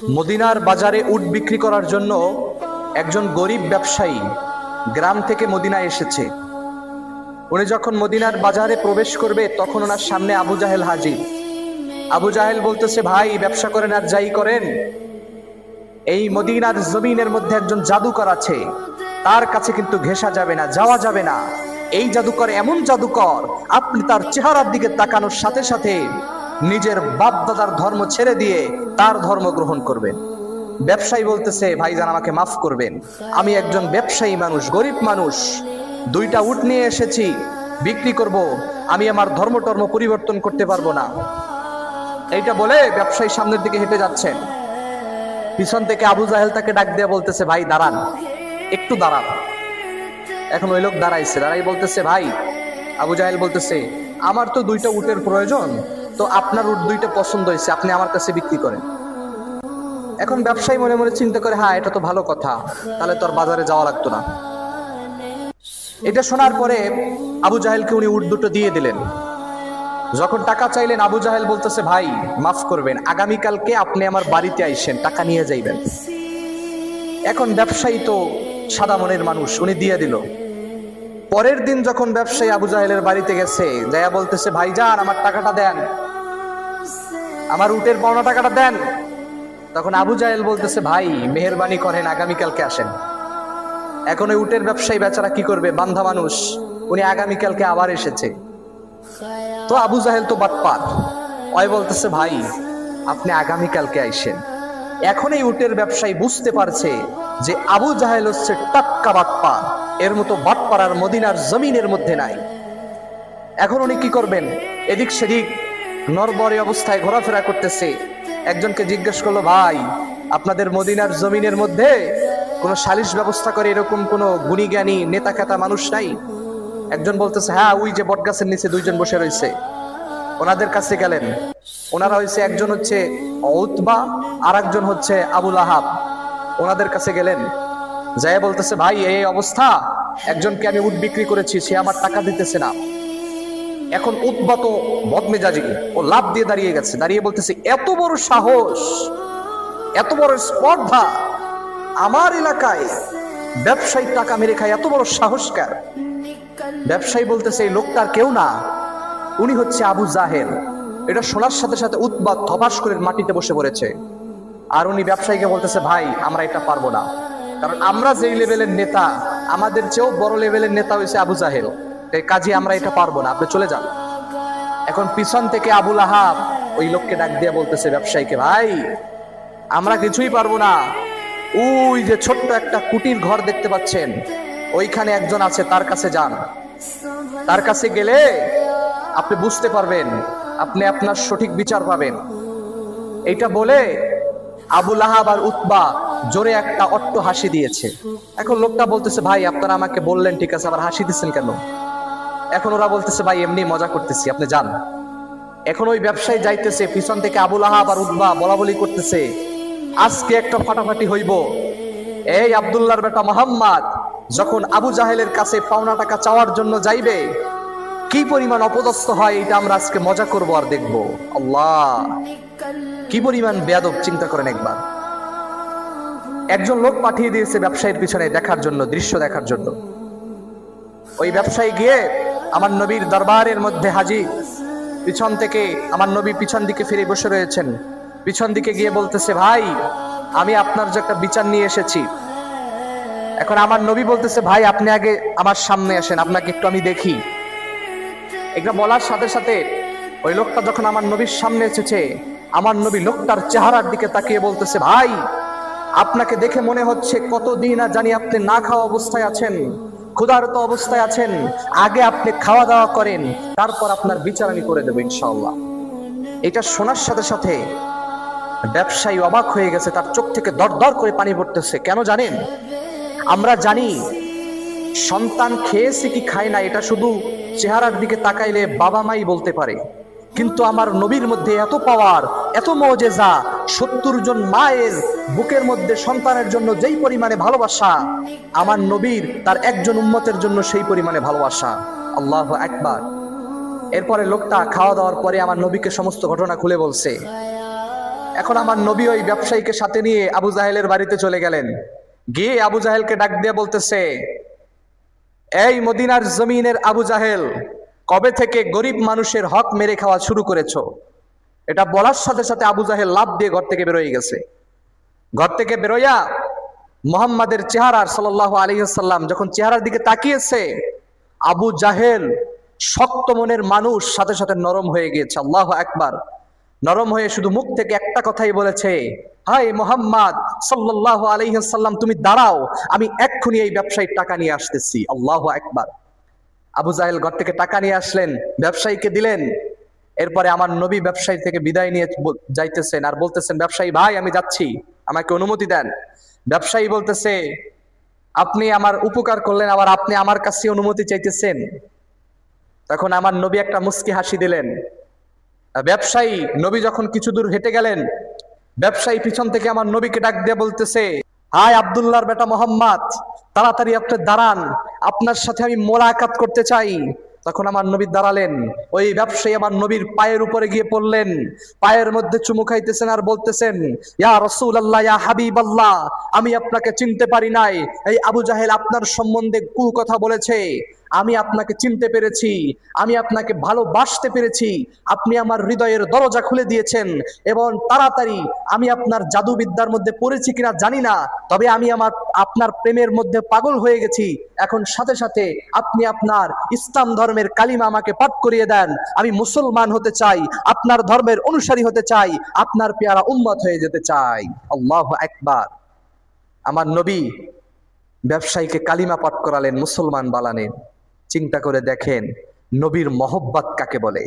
মদিনার বাজারে উট বিক্রি করার জন্য একজন গরিব ব্যবসায়ী গ্রাম থেকে মদিনায় এসেছে। উনি যখন মদিনার বাজারে প্রবেশ করবে তখন ওনার সামনে আবু জাহেল হাজির। আবু জাহেল বলতেছে, ভাই ব্যবসা করেন আর যাই করেন, এই মদিনার জমিনের মধ্যে একজন জাদুকর আছে, তার কাছে কিন্তু ঘেঁষা যাবে না, যাওয়া যাবে না। এই জাদুকর এমন জাদুকর, আপনি তার চেহারার দিকে তাকানোর সাথে সাথে নিজের বাপ দাদার ধর্ম ছেড়ে দিয়ে তার ধর্ম গ্রহণ করবেন। ব্যবসায়ী বলতেছে, ভাইজান আমাকে মাফ করবেন, আমি একজন ব্যবসায়ী মানুষ, গরিব মানুষ, দুইটা উট নিয়ে এসেছি, বিক্রি করব, আমি আমার ধর্ম টর্ম পরিবর্তন করতে পারবো না। এইটা বলে ব্যবসায়ী সামনের দিকে হেঁটে যাচ্ছেন। পিছন থেকে আবু জাহেল তাকে ডাক দিয়ে বলতেছে, ভাই দাঁড়ান, একটু দাঁড়ান। এখন ওই লোক দাঁড়াইছে, দাঁড়াই বলতেছে, ভাই। আবু জাহেল বলতেছে, আমার তো দুইটা উটের প্রয়োজন, তো আপনার উট দুইটা পছন্দ হয়েছে, আপনি আমার কাছে বিক্রি করেন। এখন ব্যবসায়ী মনে মনে চিন্তা করে, হ্যাঁ এটা তো ভালো কথা, তাহলে তো আর বাজারে যাওয়া লাগতো না। এটা শোনার পরে আবু জাহেলকে উনি উট দুটো দিয়ে দিলেন। যখন টাকা চাইলেন, আবু জাহেল বলতেছে, ভাই মাফ করবেন, আগামীকালকে আপনি আমার বাড়িতে আইসেন, টাকা নিয়ে যাইবেন। এখন ব্যবসায়ী তো সাদা মনের মানুষ, উনি দিয়ে দিল। পরের দিন যখন ব্যবসায়ী আবু জাহেলের বাড়িতে গেছে, যাইয়া বলতেছে, ভাইজান আমার টাকাটা দেন, আমার উটের পাওনা টাকাটা দেন। তখন আবু জাহেল বলতেছে, ভাই মেহেরবানি করেন, আগামীকালকে আসেন। এখন ওই উটের ব্যবসায়ী বেচারা কি করবে, বান্ধা মানুষ, উনি আগামীকালকে আবার এসেছে। তো আবু জাহেল তো বাটপার, ওই বলতেছে, ভাই আপনি আগামীকালকে আইসেন। এখন এই উটের ব্যবসায়ী বুঝতে পারছে যে আবু জাহেল হচ্ছে টাটকা বাটপার, এর মতো বাটপার আর মদিনার জমিনের মধ্যে নাই। এখন উনি কি করবেন, এদিক সেদিক নরবরে অবস্থায় ঘোরাফেরা করতেছে। একজনকে জিজ্ঞেস করলো, ভাই আপনাদের মদিনার জমিনের মধ্যে কোনো সালিশ ব্যবস্থা করে এরকম কোনো গুণী জ্ঞানী নেতা খেতা মানুষ নাই? একজন বলতেছে, হ্যাঁ ওই যে বটগাছের নিচে দুইজন বসে রয়েছে, ওনাদের কাছে গেলেন। ওনারা হচ্ছে, একজন হচ্ছে উতবা আর একজন হচ্ছে আবুল আহাব। ওনাদের কাছে গেলেন, যাই বলতেছে, ভাই এই অবস্থা, একজনকে আমি উট বিক্রি করেছি, সে আমার টাকা দিতেছে না। এখন উতবা তো বদমেজাজি, ও লাভ দিয়ে দাঁড়িয়ে গেছে, দাঁড়িয়ে বলতেছে, এত বড় সাহস, এত বড় স্পর্ধা, আমার এলাকায় ব্যবসায়ী টাকা মেরে খায়, এত বড় সাহসকার। ব্যবসায়ী বলতেছে, এই লোকটার কেউ না, উনি হচ্ছে আবু জাহেল। এটা শোনার সাথে সাথে উতবা ধপাস করে মাটিতে বসে পড়েছে। আর উনি ব্যবসায়ীকে বলতেছে, ভাই আমরা এটা পারবো না, কারণ আমরা যেই লেভেলের নেতা, আমাদের চেয়েও বড় লেভেলের নেতা হয়েছে আবু জাহেল, কাজে আমরা এটা পারবো না, আপনি চলে যান। এখন পিছন থেকে আবুল আহাব ওই লোককে ডাক দিয়ে বলতেছে ব্যবসায়ীকে, ভাই আমরা কিছুই পারবো না, ওই যে ছোট্ট একটা কুটির ঘর দেখতে পাচ্ছেন, ওইখানে একজন আছে, তার কাছে যান, তার কাছে গেলে আপনি বুঝতে পারবেন, আপনি আপনার সঠিক বিচার পাবেন। এইটা বলে আবুল আহাব আর উতবা জোরে একটা অট্ট হাসি দিয়েছে। এখন লোকটা বলতেছে, ভাই আপনারা আমাকে বললেন ঠিক আছে, আবার হাসি দিচ্ছেন কেন? এখন ওরা বলতেছে, ভাই এমনি মজা করতেছি, আপনি যান। এখন ওই ব্যবসায়ী যাইতেছে, পিছন থেকে আবুল আহাব আর উতবা বলা বলি করতেছে, আজকে একটা ফাটাফাটি হইব। এই আব্দুল্লাহর বেটা মোহাম্মদ যখন আবু জাহেলের কাছে পাওনা টাকা চাওয়ার জন্য যাইবে, কি পরিমাণ অপদস্থ হয় এটা আমরা আজকে মজা করব আর দেখব। আল্লাহ, কি পরিমাণ বেয়াদব, চিন্তা করেন একবার। একজন লোক পাঠিয়ে দিয়েছে ব্যবসায়ীর পিছনে দেখার জন্য, দৃশ্য দেখার জন্য। ওই ব্যবসায়ী গিয়ে আমার নবীর দরবারের মধ্যে হাজির। পিছন থেকে আমার নবী পিছন দিকে ফিরে বসে রয়েছেন। পিছন দিকে গিয়ে বলতেছে, ভাই আমি আপনার যে একটা বিচার নিয়ে এসেছি। এখন আমার নবী বলতেছে, ভাই আপনি আগে আমার সামনে আসেন, আপনাকে একটু আমি দেখি। এটা বলার সাথে সাথে ওই লোকটা যখন আমার নবীর সামনে এসেছে, আমার নবী লোকটার চেহারার দিকে তাকিয়ে বলতেছে, ভাই আপনাকে দেখে মনে হচ্ছে কতদিন আর জানি আপনি না খাওয়া অবস্থায় আছেন, ক্ষুধার্ত অবস্থায় আছেন, আগে আপনি খাওয়া দাওয়া করেন, তারপর আপনার বিচার আমি করে দেবো ইনশাআল্লাহ। এটা শোনার সাথে সাথে ব্যবসায়ী অবাক হয়ে গেছে, তার চোখ থেকে দর দর করে পানি পড়তেছে। কেন জানেন? আমরা জানি সন্তান খেয়েছে কি খায় না এটা শুধু চেহারার দিকে তাকাইলে বাবা মাই বলতে পারে, কিন্তু আমার নবীর মধ্যে এত পাওয়ার, এত মুজিজা, 70 জন মায়ের বুকের মধ্যে সন্তানের জন্য যেই পরিমাণে ভালোবাসা, আমার নবীর তার একজন উম্মতের জন্য সেই পরিমাণে ভালোবাসা। আল্লাহু আকবার। এরপরে লোকটা খাওয়া দাওয়ার পরে আমার নবীকে সমস্ত ঘটনা খুলে বলছে। এখন আমার নবী ওই ব্যবসায়ীকে সাথে নিয়ে আবু জাহেলের বাড়িতে চলে গেলেন। গিয়ে আবু জাহেলকে ডাক দিয়ে বলতেছে, এই মদিনার জমিনের আবু জাহেল, কবে থেকে গরিব মানুষের হক মেরে খাওয়া শুরু করেছো? এটা বলার সাথে সাথে আবু জাহেল লাফ দিয়ে ঘর থেকে বেরোয় গেছে। ঘর থেকে বেরোয়া মুহাম্মাদের চেহারা, সাল্লাল্লাহু আলাইহি ওয়াসাল্লাম যখন চেহারার দিকে তাকিয়েছে, আবু জাহেল শক্ত মনের মানুষ সাথে সাথে নরম হয়ে গিয়েছে। আল্লাহু আকবার। নরম হয়ে শুধু মুখ থেকে একটা কথাই বলেছে, হাই মুহাম্মদ সাল্লাল্লাহু আলাইহি ওয়াসাল্লাম, তুমি দাঁড়াও, আমি এক্ষুনি এই ব্যবসায়ীর টাকা নিয়ে আসতেছি। আল্লাহু আকবার। আবু জাহেল ঘর থেকে টাকা নিয়ে আসলেন, ব্যবসায়ীকে দিলেন। এরপরে আমার নবী ব্যবসায়ী থেকে বিদায় নিয়ে যাইতেছেন আর বলতেছেন, ব্যবসায়ী ভাই আমি যাচ্ছি, আমাকে অনুমতি দেন। ব্যবসায়ী বলতেছে, আপনি আমার উপকার করলেন, আবার আপনি আমার কাছে অনুমতি চাইতেছেন। তখন আমার নবী একটা মুস্কি হাসি দিলেন। ব্যবসায়ী নবী যখন কিছু দূর হেঁটে গেলেন, ব্যবসায়ী পিছন থেকে আমার নবীকে ডাক দিয়ে বলতেছে, হাই আব্দুল্লাহর বেটা মোহাম্মদ, তাড়াতাড়ি আপনি দাঁড়ান, আপনার সাথে আমি মোলাকাত করতে চাই। তখন আমার নবী দাঁড়ালেন। ওই ব্যবসায়ী আমার নবীর পায়ের উপরে গিয়ে পড়লেন, পায়ের মধ্যে চুমু খাইতেছেন আর বলতেছেন, ইয়া রাসূলুল্লাহ, ইয়া হাবিবাল্লাহ, আমি আপনাকে চিনতে পারি নাই। এই আবু জাহেল আপনার সম্বন্ধে কথা বলেছে, আমি আপনাকে চিনতে পেরেছি, আমি আপনাকে ভালোবাসতে পেরেছি। আপনি আমার হৃদয়ের দরজা খুলে দিয়েছেন এবং তাড়াতাড়ি, আমি আপনার জাদুবিদ্যার মধ্যে পড়েছি কিনা জানি না, তবে আমি আপনার প্রেমের মধ্যে পাগল হয়ে গেছি। এখন সাথে সাথে আপনি আপনার ইসলাম ধর্মের কালিমা আমাকে পাঠ করিয়ে দেন, আমি মুসলমান হতে চাই, আপনার ধর্মের অনুসারী হতে চাই, আপনার পেয়ারা উম্মত হয়ে যেতে চাই। আল্লাহু আকবার। আমার নবী ব্যবসায়ীকে কালিমা পাঠ করালেন, মুসলমান বানালেন। চিন্তা করে দেখেন নবীর মহব্বত কাকে বলে।